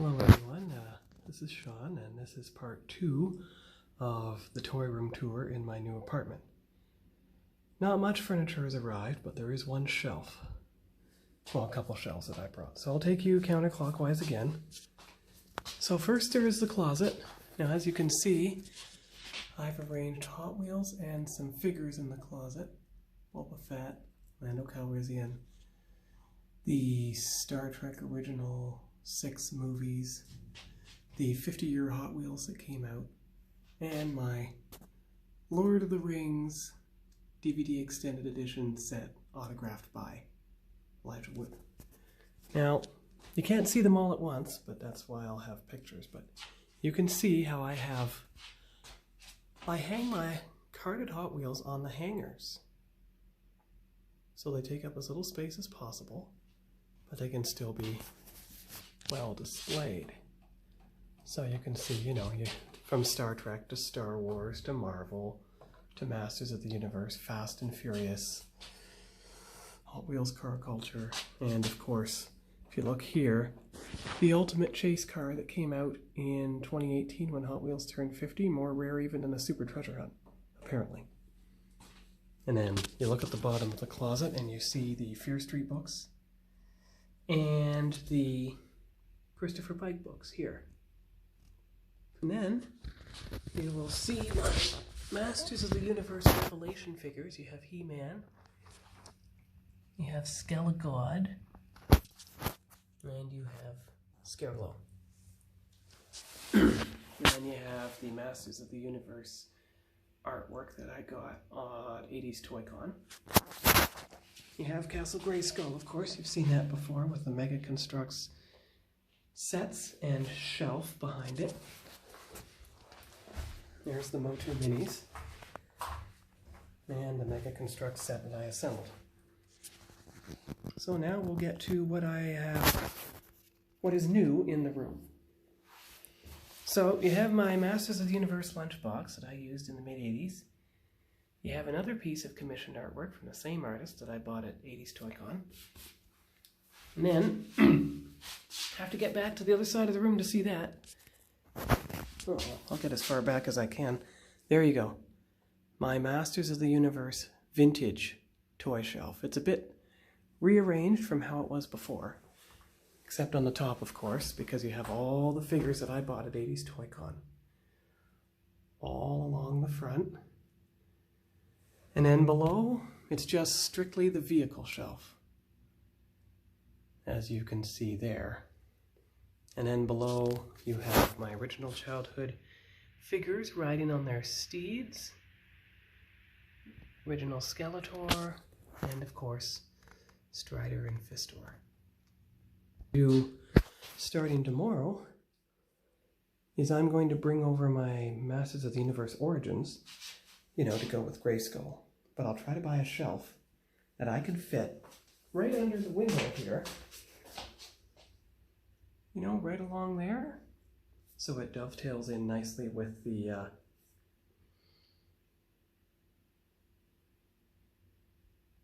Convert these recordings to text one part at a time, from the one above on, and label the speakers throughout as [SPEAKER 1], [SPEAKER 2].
[SPEAKER 1] Hello everyone, this is Sean and this is part 2 of the toy room tour in my new apartment. Not much furniture has arrived, but there is one shelf. Well, a couple shelves that I brought. So I'll take you counterclockwise again. So first there is the closet. Now as you can see, I've arranged Hot Wheels and some figures in the closet. Boba Fett, Lando Calrissian, the Star Trek original 6 movies, the 50-year Hot Wheels that came out, and my Lord of the Rings DVD extended edition set autographed by Elijah Wood. Now, you can't see them all at once, but that's why I'll have pictures, but you can see how I hang my carded Hot Wheels on the hangers. So they take up as little space as possible, but they can still be well displayed. So you can see, from Star Trek to Star Wars to Marvel to Masters of the Universe, Fast and Furious, Hot Wheels car culture, and of course, if you look here, the ultimate chase car that came out in 2018 when Hot Wheels turned 50, more rare even than the Super Treasure Hunt, apparently. And then you look at the bottom of the closet and you see the Fear Street books and the Christopher Pike books here. And then you will see my Masters of the Universe Revelation figures. You have He-Man, you have Skelegod, and you have Scareglow. And then you have the Masters of the Universe artwork that I got on 80s Toy Con. You have Castle Grayskull, of course. You've seen that before with the Mega Constructs sets and shelf behind it. There's the Motu Minis and the Mega Construct set that I assembled. So now we'll get to what is new in the room. So you have my Masters of the Universe lunchbox that I used in the mid-80s. You have another piece of commissioned artwork from the same artist that I bought at 80s Toy Con. And then have to get back to the other side of the room to see that. Oh, I'll get as far back as I can. There you go. My Masters of the Universe vintage toy shelf. It's a bit rearranged from how it was before, except on the top, of course, because you have all the figures that I bought at 80s Toy Con. All along the front. And then below, it's just strictly the vehicle shelf, as you can see there. And then below, you have my original childhood figures riding on their steeds, original Skeletor, and of course, Strider and Fistor. Starting tomorrow is I'm going to bring over my Masters of the Universe Origins, to go with Grayskull. But I'll try to buy a shelf that I can fit right under the window here. Right along there. So it dovetails in nicely with the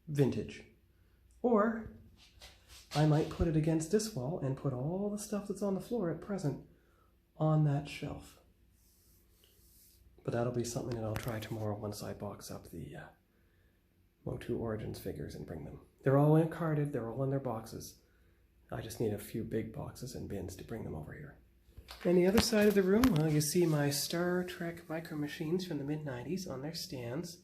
[SPEAKER 1] vintage. Or I might put it against this wall and put all the stuff that's on the floor at present on that shelf. But that'll be something that I'll try tomorrow once I box up the Motu Origins figures and bring them. They're all carded, they're all in their boxes. I just need a few big boxes and bins to bring them over here. And the other side of the room, well, you see my Star Trek Micro Machines from the mid-90s on their stands,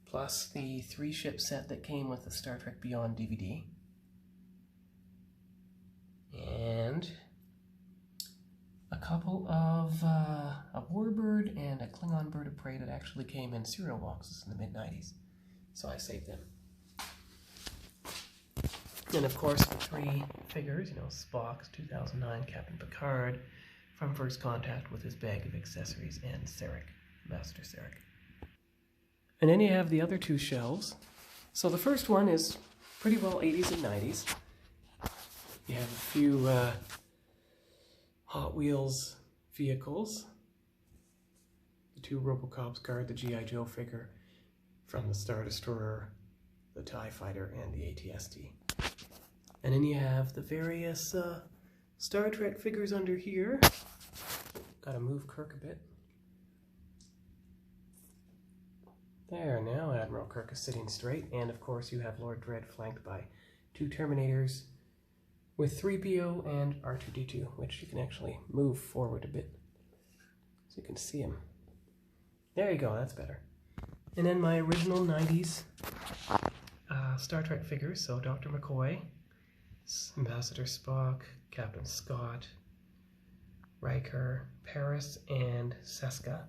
[SPEAKER 1] plus the 3-ship set that came with the Star Trek Beyond DVD. And a couple of a warbird and a Klingon bird of prey that actually came in cereal boxes in the mid-90s. So I saved them. And of course, the 3 figures, Spock's 2009 Captain Picard from First Contact with his bag of accessories, and Sarek, Master Sarek. And then you have the other 2 shelves. So the first one is pretty well 80s and 90s. You have a few Hot Wheels vehicles. The 2 Robocops guard the G.I. Joe figure from the Star Destroyer, the TIE Fighter, and the AT-ST. And then you have the various Star Trek figures under here. Gotta move Kirk a bit. There, now Admiral Kirk is sitting straight, and of course you have Lord Dredd flanked by 2 Terminators with 3PO and R2-D2, which you can actually move forward a bit so you can see him. There you go, that's better. And then my original 90s Star Trek figures, so Dr. McCoy, Ambassador Spock, Captain Scott, Riker, Paris, and Seska.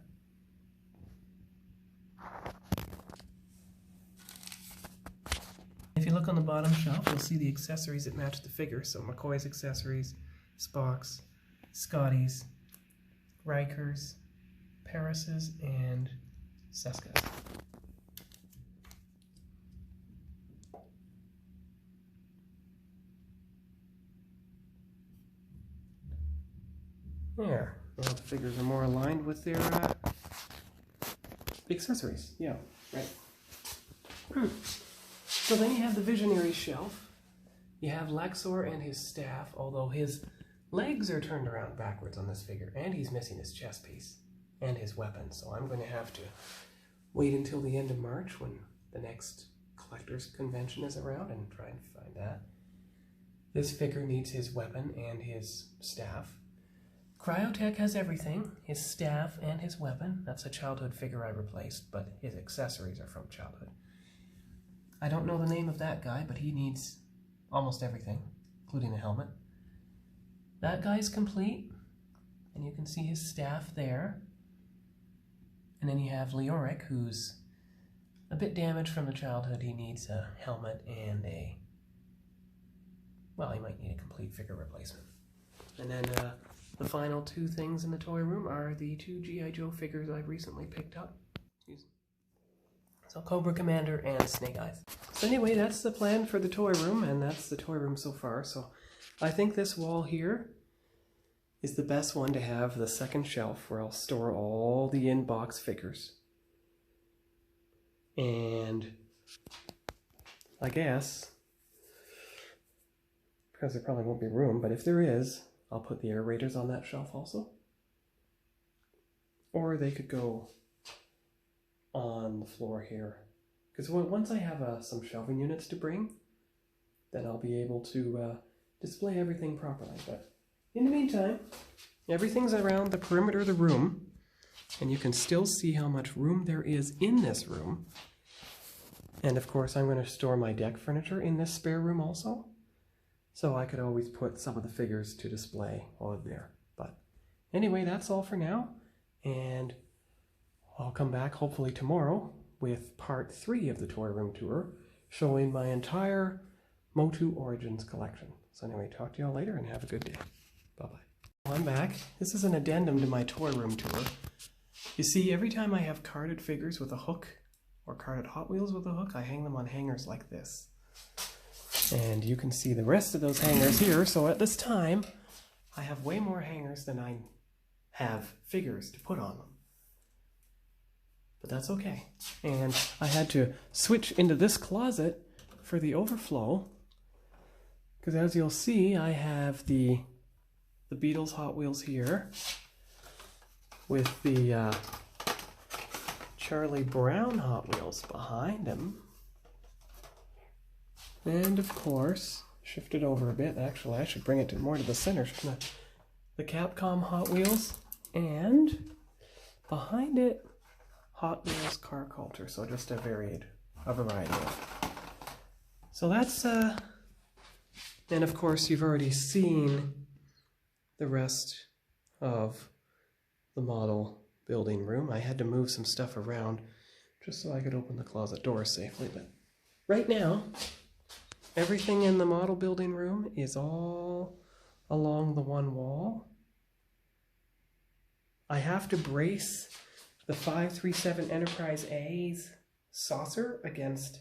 [SPEAKER 1] If you look on the bottom shelf, you'll see the accessories that match the figure. So McCoy's accessories, Spock's, Scotty's, Riker's, Paris's, and Seska's. There. Now the figures are more aligned with their accessories. Yeah, right. So then you have the Visionary shelf. You have Laxor and his staff, although his legs are turned around backwards on this figure, and he's missing his chest piece and his weapon. So I'm going to have to wait until the end of March when the next collector's convention is around and try and find that. This figure needs his weapon and his staff. Cryotech has everything, his staff and his weapon. That's a childhood figure I replaced, but his accessories are from childhood. I don't know the name of that guy, but he needs almost everything, including a helmet. That guy's complete, and you can see his staff there. And then you have Leoric, who's a bit damaged from the childhood. He needs a helmet and well, he might need a complete figure replacement. And then the final 2 things in the toy room are the 2 G.I. Joe figures I've recently picked up. So Cobra Commander and Snake Eyes. So anyway, that's the plan for the toy room, and that's the toy room so far. So I think this wall here is the best one to have the second shelf where I'll store all the in-box figures. And I guess, because there probably won't be room, but if there is, I'll put the aerators on that shelf also. Or they could go on the floor here. Because once I have some shelving units to bring, then I'll be able to display everything properly. But in the meantime, everything's around the perimeter of the room, and you can still see how much room there is in this room. And of course, I'm going to store my deck furniture in this spare room also. So I could always put some of the figures to display on there. But anyway, that's all for now. And I'll come back hopefully tomorrow with part 3 of the toy room tour, showing my entire Motu Origins collection. So anyway, talk to y'all later and have a good day. Bye-bye. I'm back. This is an addendum to my toy room tour. You see, every time I have carded figures with a hook, or carded Hot Wheels with a hook, I hang them on hangers like this. And you can see the rest of those hangers here. So at this time, I have way more hangers than I have figures to put on them. But that's okay. And I had to switch into this closet for the overflow, because as you'll see, I have the Beatles Hot Wheels here with the Charlie Brown Hot Wheels behind them. And of course, shift it over a bit. Actually, I should bring it more to the center, shouldn't I? The Capcom Hot Wheels, and behind it, Hot Wheels Car Culture. So just a variety of. So that's, and of course, you've already seen the rest of the model building room. I had to move some stuff around just so I could open the closet door safely. But right now, everything in the model building room is all along the one wall. I have to brace the 537 Enterprise A's saucer against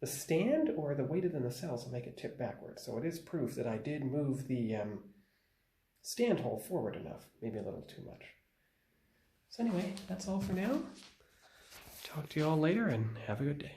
[SPEAKER 1] the stand, or the weight of the nacelles will make it tip backwards. So it is proof that I did move the stand hole forward enough, maybe a little too much. So anyway, that's all for now. Talk to you all later and have a good day.